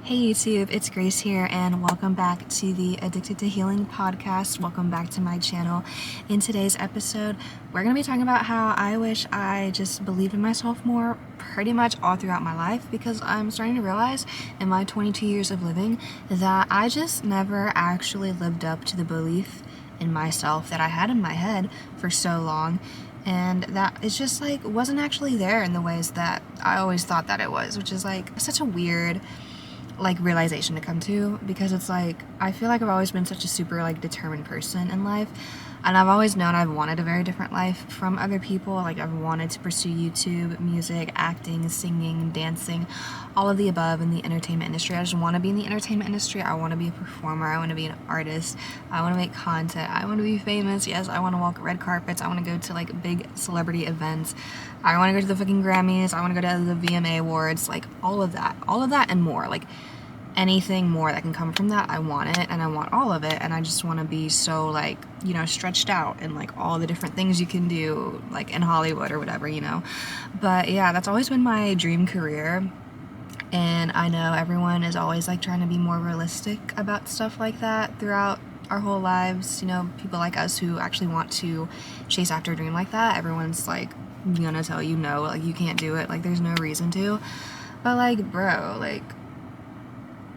Hey YouTube, it's Grace here and welcome back to the Addicted to Healing podcast. Welcome back to my channel. In today's episode, we're going to be talking about how I wish I just believed in myself more pretty much all throughout my life, because I'm starting to realize in my 22 years of living that I just never actually lived up to the belief in myself that I had in my head for so long. And that it's just like wasn't actually there in the ways that I always thought that it was, which is like such a weird realization to come to, because it's like I feel like I've always been such a super determined person in life, and I've always known I've wanted a very different life from other people. Like I've wanted to pursue YouTube, music, acting, singing, dancing, all of the above in the entertainment industry. I just want to be in the entertainment industry. I want to be a performer. I want to be an artist. I want to make content. I want to be famous. Yes, I want to walk red carpets. I want to go to big celebrity events. I want to go to the fucking Grammys. I want to go to the VMA Awards. All of that and more. Anything more that can come from that, I want it, and I want all of it, and I just want to be so stretched out and all the different things you can do in Hollywood or whatever, But yeah, that's always been my dream career, and I know everyone is always trying to be more realistic about stuff like that throughout our whole lives. People like us who actually want to chase after a dream like that, everyone's gonna tell you no, you can't do it, there's no reason to. But bro,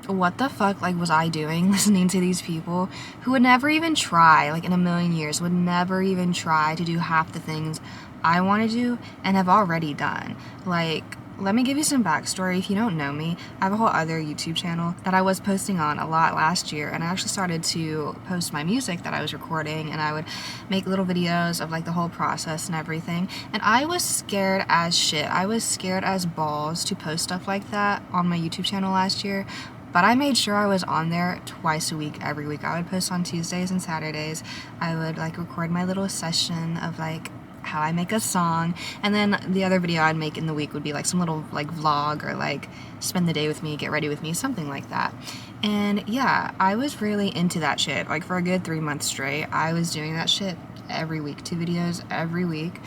what the fuck was I doing listening to these people who would never even try, in a million years, would never even try to do half the things I want to do and have already done? Let me give you some backstory. If you don't know me, I have a whole other YouTube channel that I was posting on a lot last year, and I actually started to post my music that I was recording, and I would make little videos of the whole process and everything, and I was scared as shit. I was scared as balls to post stuff like that on my YouTube channel last year. But I made sure I was on there twice a week, every week. I would post on Tuesdays and Saturdays. I would record my little session of how I make a song, and then the other video I'd make in the week would be some little vlog or spend the day with me, get ready with me, something like that. And yeah, I was really into that shit. For a good 3 months straight, I was doing that shit every week, 2 videos every week.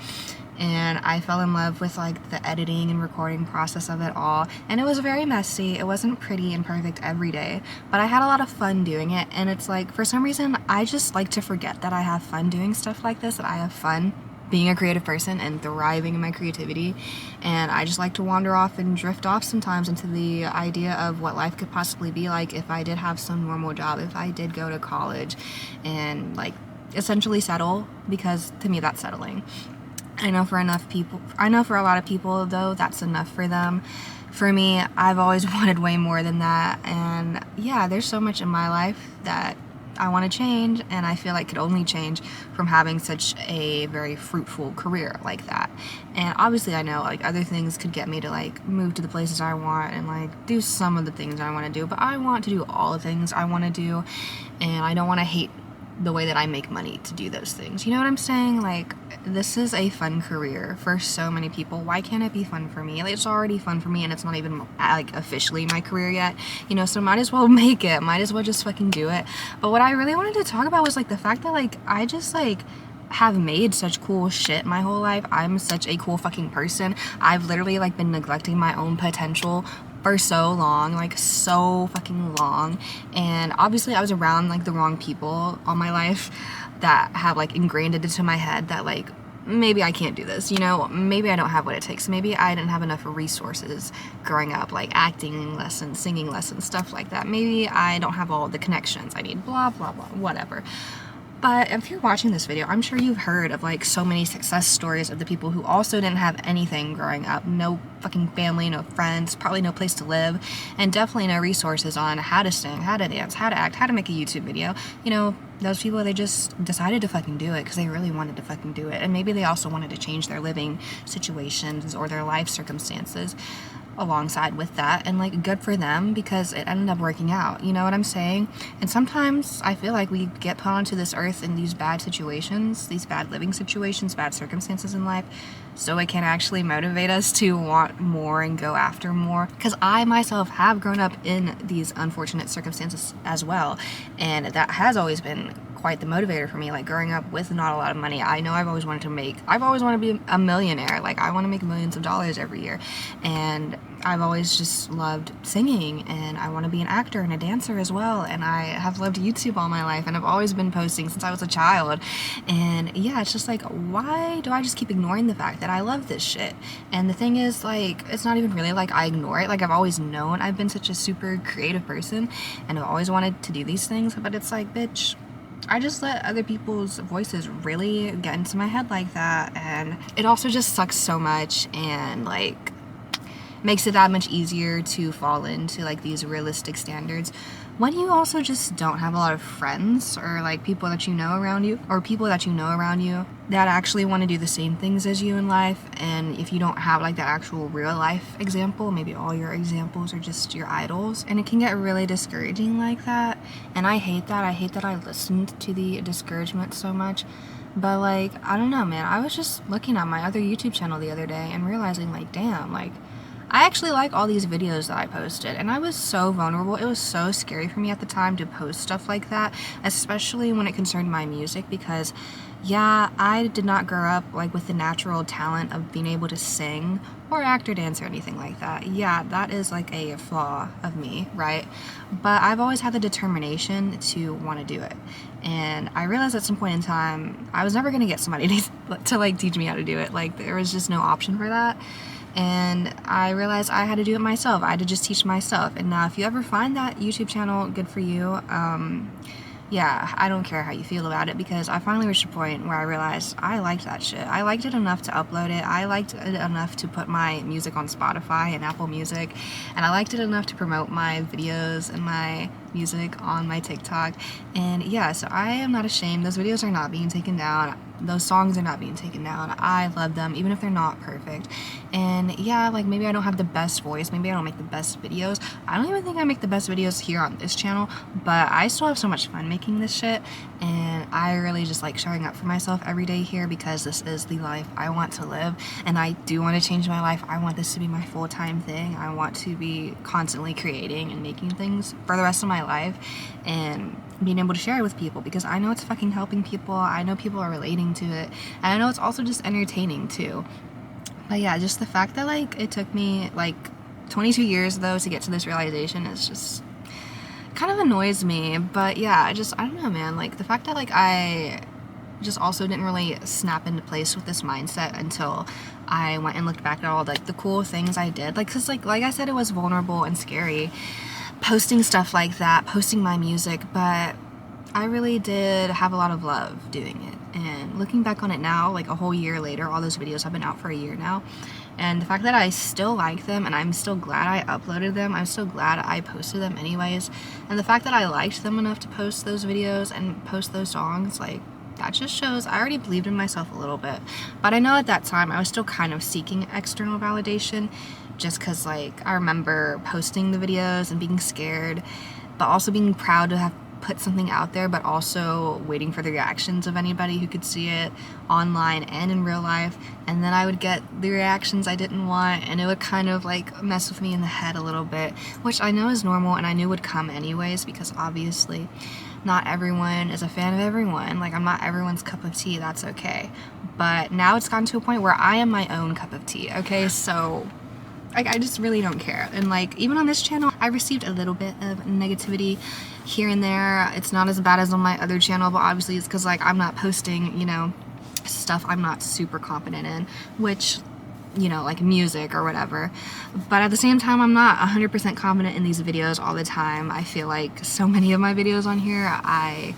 And I fell in love with the editing and recording process of it all, and it was very messy. It wasn't pretty and perfect every day, but I had a lot of fun doing it. And it's for some reason I just like to forget that I have fun doing stuff like this, that I have fun being a creative person and thriving in my creativity. And I just like to wander off and drift off sometimes into the idea of what life could possibly be like if I did have some normal job, if I did go to college and essentially settle, because to me that's settling. I know for a lot of people, though, that's enough for them. For me, I've always wanted way more than that, and yeah, there's so much in my life that I want to change, and I feel could only change from having such a very fruitful career like that. And obviously I know other things could get me to move to the places I want and do some of the things I want to do, but I want to do all the things I want to do, and I don't want to hate the way that I make money to do those things. You know what I'm saying? This is a fun career for so many people. Why can't it be fun for me? It's already fun for me, and it's not even officially my career yet, so might as well make it, might as well just fucking do it. But what I really wanted to talk about was the fact that I just have made such cool shit my whole life. I'm such a cool fucking person. I've literally been neglecting my own potential for so long, so fucking long. And obviously I was around the wrong people all my life that have ingrained it into my head that maybe I can't do this, maybe I don't have what it takes, maybe I didn't have enough resources growing up, acting lessons, singing lessons, stuff like that. Maybe I don't have all the connections I need, blah blah blah, whatever. But if you're watching this video, I'm sure you've heard of so many success stories of the people who also didn't have anything growing up. No fucking family, no friends, probably no place to live, and definitely no resources on how to sing, how to dance, how to act, how to make a YouTube video. Those people, they just decided to fucking do it because they really wanted to fucking do it. And maybe they also wanted to change their living situations or their life circumstances alongside with that, and good for them, because it ended up working out. You know what I'm saying? And sometimes I feel we get put onto this earth in these bad situations, these bad living situations, bad circumstances in life, so it can actually motivate us to want more and go after more. Because I myself have grown up in these unfortunate circumstances as well, and that has always been quite the motivator for me. Growing up with not a lot of money, I know I've always wanted to be a millionaire. I want to make millions of dollars every year, and I've always just loved singing, and I want to be an actor and a dancer as well, and I have loved YouTube all my life, and I've always been posting since I was a child. And yeah, it's just like, why do I just keep ignoring the fact that I love this shit? And the thing is, like, it's not even really like I ignore it. Like, I've always known I've been such a super creative person, and I've always wanted to do these things, but it's like, bitch, I just let other people's voices really get into my head like that, and it also just sucks so much, and like makes it that much easier to fall into like these realistic standards when you also just don't have a lot of friends or like people that you know around you, or people that you know around you that actually want to do the same things as you in life. And if you don't have like that actual real life example, maybe all your examples are just your idols, and it can get really discouraging like that. And I hate that. I hate that I listened to the discouragement so much. But like, I don't know, man, I was just looking at my other YouTube channel the other day and realizing like, damn, like I actually like all these videos that I posted, and I was so vulnerable. It was so scary for me at the time to post stuff like that, especially when it concerned my music, because yeah, I did not grow up like with the natural talent of being able to sing or act or dance or anything like that. Yeah, that is like a flaw of me, right? But I've always had the determination to want to do it. And I realized at some point in time, I was never going to get somebody to like teach me how to do it. Like, there was just no option for that. And I realized I had to do it myself. I had to just teach myself. And now if you ever find that YouTube channel, good for you. Yeah, I don't care how you feel about it, because I finally reached a point where I realized I liked that shit. I liked it enough to upload it. I liked it enough to put my music on Spotify and Apple Music. And I liked it enough to promote my videos and my music on my TikTok. And yeah, so I am not ashamed. Those videos are not being taken down. Those songs are not being taken down. I love them, even if they're not perfect. And yeah, like maybe I don't have the best voice, maybe I don't make the best videos. I don't even think I make the best videos here on this channel, but I still have so much fun making this shit, and I really just like showing up for myself every day here, because this is the life I want to live, and I do want to change my life. I want this to be my full-time thing. I want to be constantly creating and making things for the rest of my life, and being able to share it with people, because I know it's fucking helping people. I know people are relating to it, and I know it's also just entertaining too. But yeah, just the fact that like it took me like 22 years though to get to this realization is just kind of annoys me. But yeah, I don't know, man, like the fact that like I just also didn't really snap into place with this mindset until I went and looked back at all like the cool things I did, like, cause like I said, it was vulnerable and scary posting stuff like that, posting my music, but I really did have a lot of love doing it. And looking back on it now, like a whole year later, all those videos have been out for a year now, and the fact that I still like them, and I'm still glad I uploaded them, I'm still glad I posted them anyways, and the fact that I liked them enough to post those videos and post those songs, like, that just shows I already believed in myself a little bit. But I know at that time I was still kind of seeking external validation, just because like I remember posting the videos and being scared, but also being proud to have put something out there, but also waiting for the reactions of anybody who could see it online and in real life. And then I would get the reactions I didn't want, and it would kind of like mess with me in the head a little bit, which I know is normal and I knew would come anyways, because obviously not everyone is a fan of everyone. Like, I'm not everyone's cup of tea. That's okay. But now it's gotten to a point where I am my own cup of tea, okay? So like, I just really don't care. And like, even on this channel, I received a little bit of negativity here and there. It's not as bad as on my other channel, but obviously it's because like I'm not posting, you know, stuff I'm not super confident in, which, you know, like music or whatever. But at the same time, I'm not 100% confident in these videos all the time. I feel like so many of my videos on here, I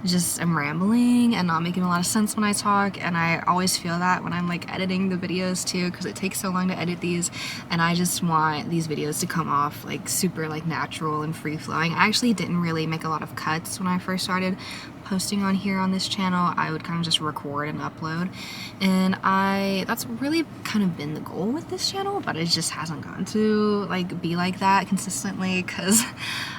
just am rambling and not making a lot of sense when I talk, and I always feel that when I'm like editing the videos too, because it takes so long to edit these, and I just want these videos to come off like super like natural and free-flowing. I actually didn't really make a lot of cuts when I first started posting on here on this channel. I would kind of just record and upload, and that's really kind of been the goal with this channel, but it just hasn't gotten to like be like that consistently, because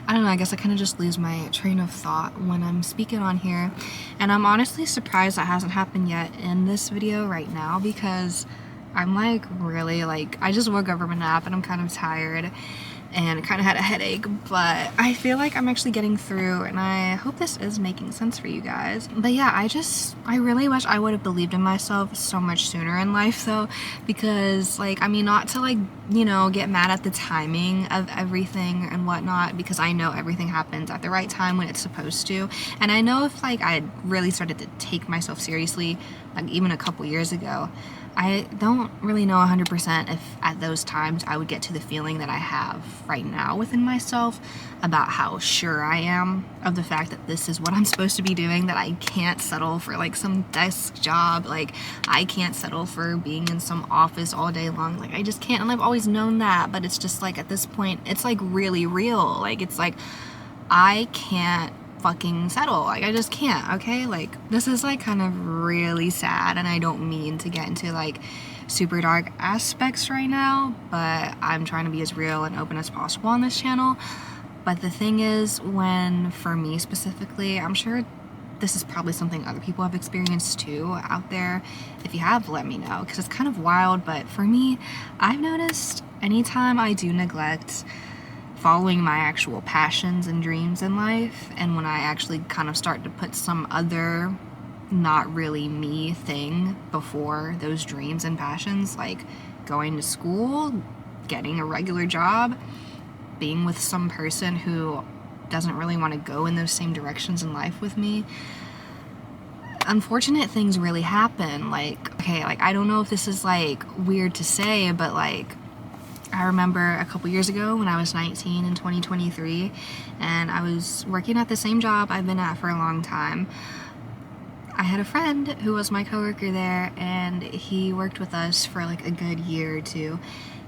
I don't know, I guess I kind of just lose my train of thought when I'm speaking on here. And I'm honestly surprised that hasn't happened yet in this video right now, because I'm like really like, I just woke up from a nap and I'm kind of tired, and kind of had a headache, but I feel like I'm actually getting through, and I hope this is making sense for you guys. But yeah, I really wish I would have believed in myself so much sooner in life though, because like, I mean, not to like, you know, get mad at the timing of everything and whatnot, because I know everything happens at the right time when it's supposed to, and I know if like I had really started to take myself seriously, like even a couple years ago, I don't really know 100% if at those times I would get to the feeling that I have right now within myself about how sure I am of the fact that this is what I'm supposed to be doing, that I can't settle for like some desk job, like I can't settle for being in some office all day long, like I just can't, and I've always known that, but it's just like at this point it's like really real, like it's like I can't fucking settle, like I just can't, okay? Like this is like kind of really sad, and I don't mean to get into like super dark aspects right now, but I'm trying to be as real and open as possible on this channel. But the thing is, when for me specifically, I'm sure this is probably something other people have experienced too out there. If you have, let me know, because it's kind of wild. But for me, I've noticed anytime I do neglect following my actual passions and dreams in life, and when I actually kind of start to put some other not really me thing before those dreams and passions, like going to school, getting a regular job, being with some person who doesn't really want to go in those same directions in life with me, unfortunate things really happen. Like, okay, like I don't know if this is like weird to say, but like I remember a couple years ago when I was 19 in 2023, and I was working at the same job I've been at for a long time. I had a friend who was my coworker there, and he worked with us for like a good year or two,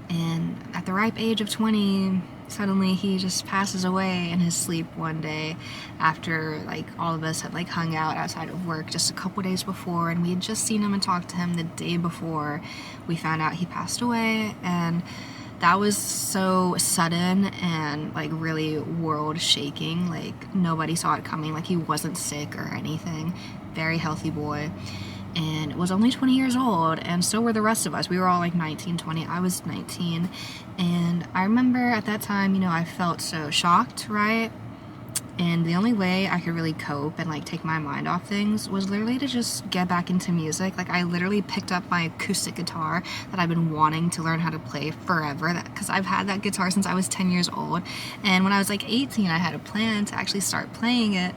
and at the ripe age of 20, suddenly he just passes away in his sleep one day after like all of us had like hung out outside of work just a couple days before, and we had just seen him and talked to him the day before we found out he passed away. And that was so sudden and like really world shaking. Like nobody saw it coming. Like he wasn't sick or anything. Very healthy boy, and was only 20 years old, and so were the rest of us. We were all like 19, 20. I was 19, and I remember at that time, you know, I felt so shocked, right? And the only way I could really cope and like take my mind off things was literally to just get back into music. Like I literally picked up my acoustic guitar that I've been wanting to learn how to play forever, because I've had that guitar since I was 10 years old, and when I was like 18 I had a plan to actually start playing it,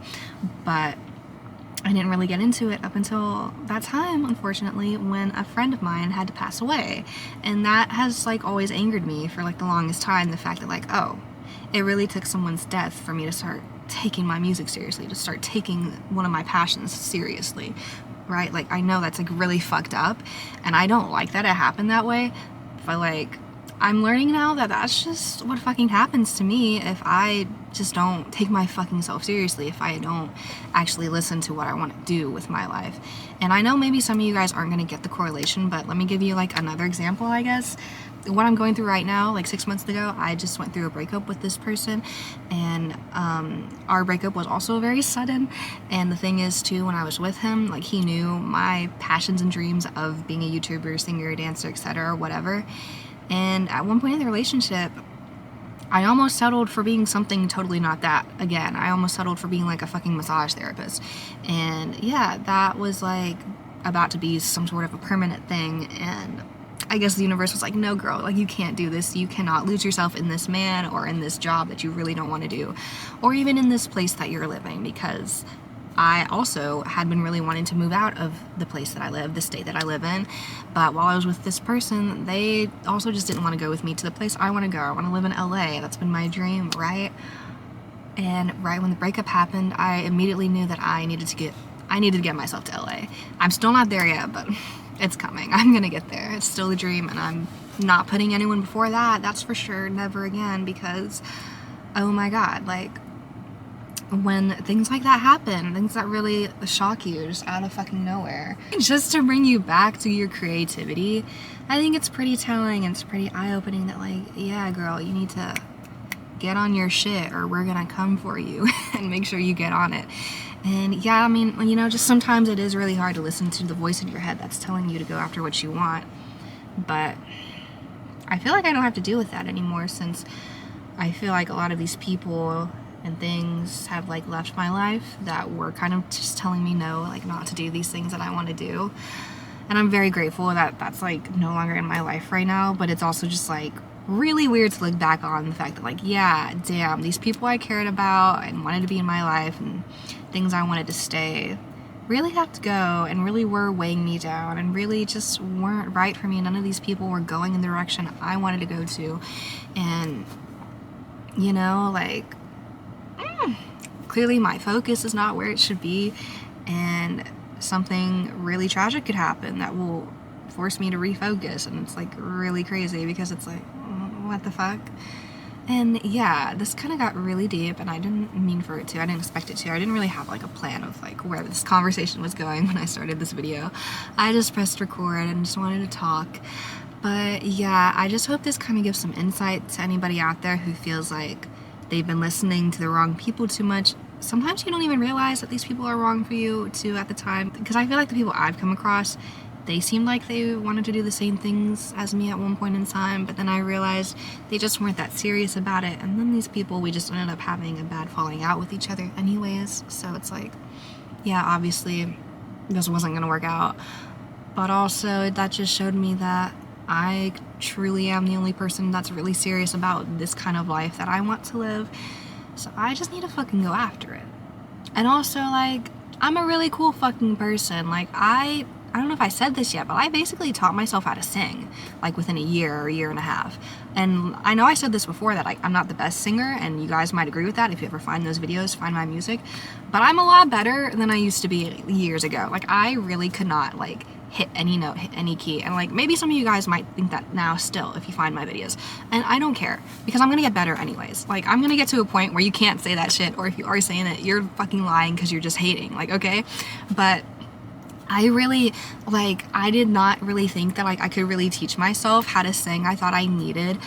but I didn't really get into it up until that time, unfortunately, when a friend of mine had to pass away. And that has like always angered me for like the longest time, the fact that like, oh, it really took someone's death for me to start taking my music seriously, to start taking one of my passions seriously, right? Like I know that's like really fucked up, and I don't like that it happened that way, but like I'm learning now that that's just what fucking happens to me if I just don't take my fucking self seriously, if I don't actually listen to what I want to do with my life. And I know maybe some of you guys aren't going to get the correlation, but let me give you like another example, I guess. What I'm going through right now, like 6 months ago, I just went through a breakup with this person, and our breakup was also very sudden. And the thing is too, when I was with him, like he knew my passions and dreams of being a YouTuber, singer, dancer, etc., whatever. And at one point in the relationship, I almost settled for being something totally not that again. I almost settled for being like a fucking massage therapist. And yeah, that was like about to be some sort of a permanent thing. And I guess the universe was like, no girl, like you can't do this. You cannot lose yourself in this man or in this job that you really don't want to do, or even in this place that you're living, because I also had been really wanting to move out of the place that I live, the state that I live in. But while I was with this person, they also just didn't want to go with me to the place I want to go. I want to live in LA. That's been my dream, right? And right when the breakup happened, I immediately knew that I needed to get myself to LA. I'm still not there yet, but it's coming. I'm gonna get there. It's still a dream, and I'm not putting anyone before that. That's for sure. Never again, because oh my God, like when things like that happen, things that really shock you just out of fucking nowhere, just to bring you back to your creativity, I think it's pretty telling and it's pretty eye-opening that like, yeah girl, you need to get on your shit or we're gonna come for you and make sure you get on it. And yeah, I mean, you know, just sometimes it is really hard to listen to the voice in your head that's telling you to go after what you want, but I feel like I don't have to deal with that anymore since I feel like a lot of these people and things have like left my life that were kind of just telling me no, like not to do these things that I want to do. And I'm very grateful that that's like no longer in my life right now, but it's also just like really weird to look back on the fact that like, yeah, damn, these people I cared about and wanted to be in my life and things I wanted to stay really had to go and really were weighing me down and really just weren't right for me. None of these people were going in the direction I wanted to go to. And, you know, like, clearly my focus is not where it should be. And something really tragic could happen that will force me to refocus. And it's like really crazy because it's like, what the fuck? And yeah, this kind of got really deep and I didn't mean for it to. I didn't expect it to. I didn't really have like a plan of like where this conversation was going when I started this video. I just pressed record and just wanted to talk. But yeah, I just hope this kind of gives some insight to anybody out there who feels like they've been listening to the wrong people too much. Sometimes you don't even realize that these people are wrong for you too at the time. Because I feel like the people I've come across, they seemed like they wanted to do the same things as me at one point in time, but then I realized they just weren't that serious about it. And then these people, we just ended up having a bad falling out with each other anyways. So it's like, yeah, obviously this wasn't gonna work out. But also that just showed me that I truly am the only person that's really serious about this kind of life that I want to live. So I just need to fucking go after it. And also, like, I'm a really cool fucking person. Like, I don't know if I said this yet, but I basically taught myself how to sing, like, within a year or a year and a half. And I know I said this before, that I'm not the best singer, and you guys might agree with that. If you ever find those videos, find my music. But I'm a lot better than I used to be years ago. Like, I really could not, like, hit any note, hit any key. And like, maybe some of you guys might think that now still if you find my videos. And I don't care, because I'm gonna get better anyways. Like, I'm gonna get to a point where you can't say that shit, or if you are saying it, you're fucking lying because you're just hating. Like, okay? But I really, like, I did not really think that like I could really teach myself how to sing. I thought I needed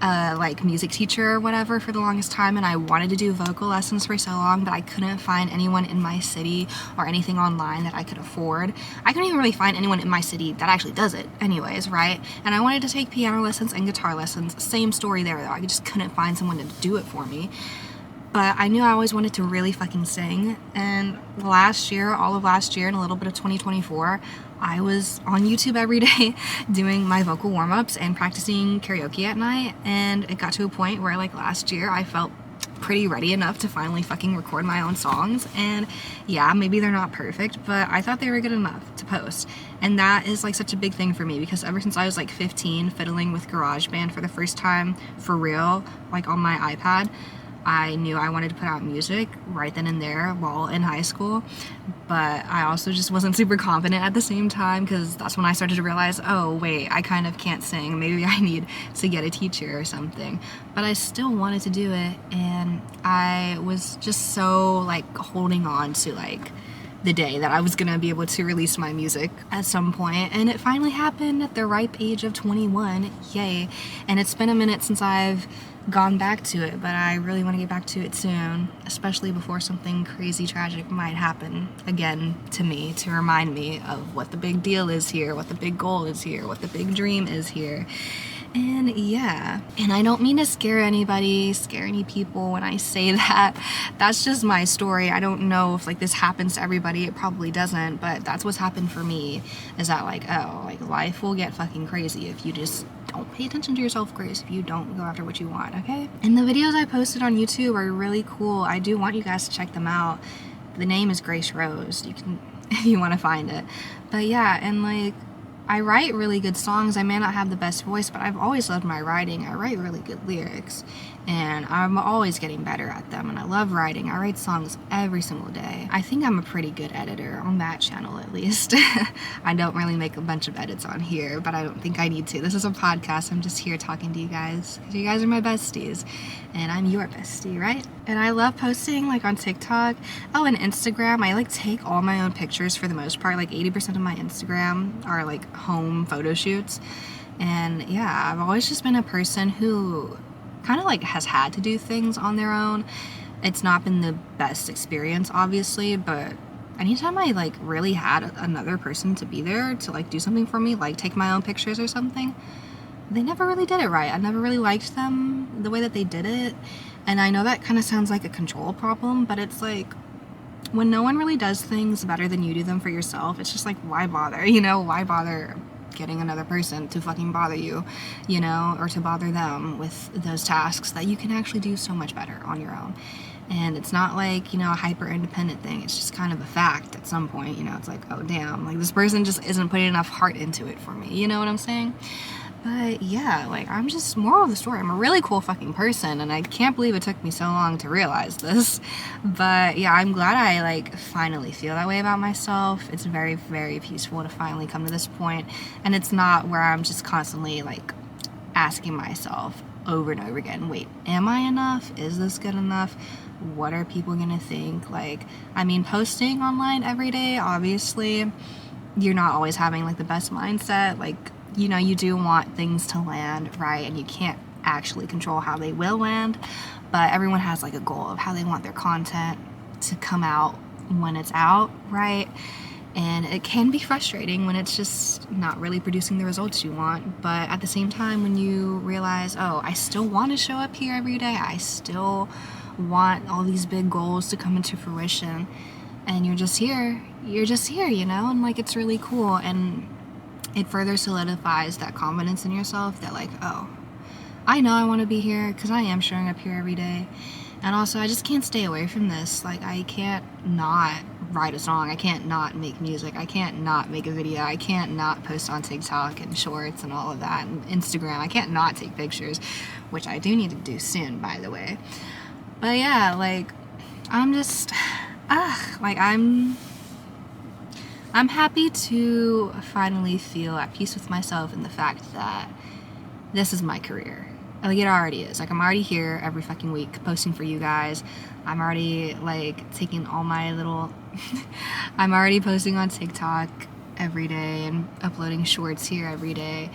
like music teacher or whatever for the longest time, and I wanted to do vocal lessons for so long, but I couldn't find anyone in my city or anything online that I could afford. I couldn't even really find anyone in my city that actually does it anyways, right? And I wanted to take piano lessons and guitar lessons. Same story there though. I just couldn't find someone to do it for me. But I knew I always wanted to really fucking sing, and last year, all of last year and a little bit of 2024, I was on YouTube every day doing my vocal warm-ups and practicing karaoke at night, and it got to a point where like last year I felt pretty ready enough to finally fucking record my own songs. And yeah, maybe they're not perfect, but I thought they were good enough to post. And that is like such a big thing for me, because ever since I was like 15, fiddling with GarageBand for the first time for real, like on my iPad, I knew I wanted to put out music right then and there while in high school, but I also just wasn't super confident at the same time, because that's when I started to realize, oh wait, I kind of can't sing, maybe I need to get a teacher or something. But I still wanted to do it, and I was just so like holding on to like the day that I was gonna be able to release my music at some point, and it finally happened at the ripe age of 21, yay. And it's been a minute since I've gone back to it, but I really want to get back to it soon, especially before something crazy tragic might happen again to me, to remind me of what the big deal is here, what the big goal is here, what the big dream is here. And yeah, and I don't mean to scare anybody, scare any people when I say that. That's just my story. I don't know if like this happens to everybody. It probably doesn't, but that's what's happened for me, is that like, oh, like life will get fucking crazy if you just don't pay attention to yourself, Grace, if you don't go after what you want, okay? And the videos I posted on YouTube are really cool. I do want you guys to check them out. The name is Grace Rose. You can, if you want to find it. But yeah, and like, I write really good songs. I may not have the best voice, but I've always loved my writing. I write really good lyrics, and I'm always getting better at them, and I love writing. I write songs every single day. I think I'm a pretty good editor, on that channel at least. I don't really make a bunch of edits on here, but I don't think I need to. This is a podcast. I'm just here talking to you guys, because you guys are my besties, and I'm your bestie, right? And I love posting like on TikTok. Oh, and Instagram. I like take all my own pictures for the most part. Like 80% of my Instagram are like home photo shoots. And yeah, I've always just been a person who kind of like has had to do things on their own. It's not been the best experience, obviously, but anytime I like really had another person to be there to like do something for me, like take my own pictures or something, they never really did it right. I never really liked them, the way that they did it. And I know that kind of sounds like a control problem, but it's like, when no one really does things better than you do them for yourself, it's just like, why bother? You know, why bother getting another person to fucking bother you, you know, or to bother them with those tasks that you can actually do so much better on your own. And it's not like, you know, a hyper independent thing. It's just kind of a fact at some point, you know, it's like, oh damn, like this person just isn't putting enough heart into it for me. You know what I'm saying? But yeah, like, I'm just, moral of the story, I'm a really cool fucking person, and I can't believe it took me so long to realize this. But yeah, I'm glad I like finally feel that way about myself. It's very, very peaceful to finally come to this point, and it's not where I'm just constantly like asking myself over and over again, wait, am I enough? Is this good enough? What are people gonna think? Like, I mean, posting online every day, obviously, you're not always having like the best mindset. Like, you know, you do want things to land right, and you can't actually control how they will land, but everyone has like a goal of how they want their content to come out when it's out, right? And it can be frustrating when it's just not really producing the results you want. But at the same time, when you realize, oh, I still want to show up here every day, I still want all these big goals to come into fruition, and you're just here, you know, and like, it's really cool. And it further solidifies that confidence in yourself that like, oh, I know I want to be here because I am showing up here every day. And also, I just can't stay away from this. Like, I can't not write a song. I can't not make music. I can't not make a video. I can't not post on TikTok and shorts and all of that, and Instagram. I can't not take pictures, which I do need to do soon, by the way. But yeah, like, I'm just, like, I'm happy to finally feel at peace with myself in the fact that this is my career. Like, it already is. Like, I'm already here every fucking week posting for you guys. I'm already, like, taking all my little... I'm already posting on TikTok every day and uploading shorts here every day.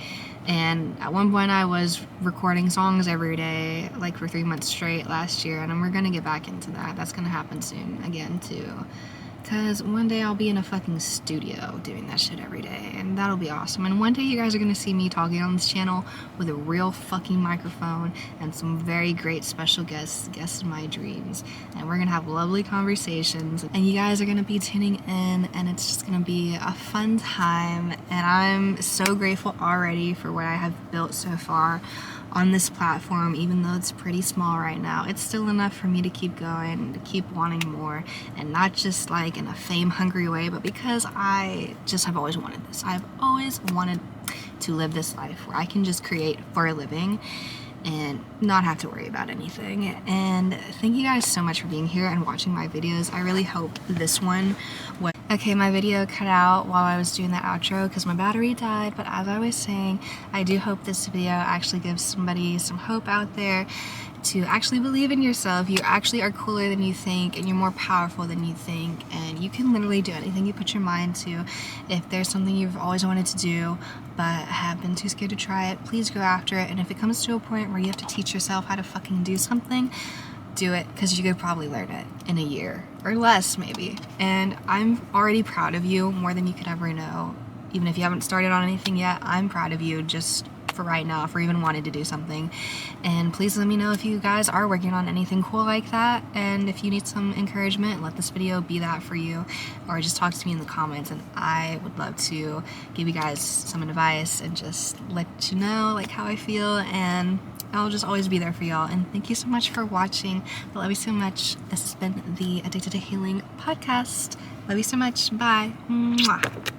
And at one point I was recording songs every day, like, for 3 months straight last year. And we're gonna get back into that. That's gonna happen soon again, too. Because one day I'll be in a fucking studio doing that shit every day, and that'll be awesome. And one day you guys are gonna see me talking on this channel with a real fucking microphone and some very great special guests in my dreams. And we're gonna have lovely conversations, and you guys are gonna be tuning in, and it's just gonna be a fun time. And I'm so grateful already for what I have built so far on this platform. Even though it's pretty small right now, it's still enough for me to keep going, to keep wanting more, and not just like in a fame hungry way, but because I just have always wanted this. I've always wanted to live this life where I can just create for a living and not have to worry about anything. And thank you guys so much for being here and watching my videos. I really hope this one was okay. My video cut out while I was doing the outro because my battery died, but as I was saying, I do hope this video actually gives somebody some hope out there to actually believe in yourself. You actually are cooler than you think, and you're more powerful than you think, and you can literally do anything you put your mind to. If there's something you've always wanted to do but have been too scared to try it, please go after it. And if it comes to a point where you have to teach yourself how to fucking do something, do it, because you could probably learn it in a year or less maybe. And I'm already proud of you more than you could ever know. Even if you haven't started on anything yet, I'm proud of you just for right now, for even wanting to do something. And please let me know if you guys are working on anything cool like that, and if you need some encouragement, let this video be that for you, or just talk to me in the comments, and I would love to give you guys some advice and just let you know like how I feel, and I'll just always be there for y'all. And thank you so much for watching. I love you so much. This has been the Addicted to Healing podcast. Love you so much. Bye. Mwah.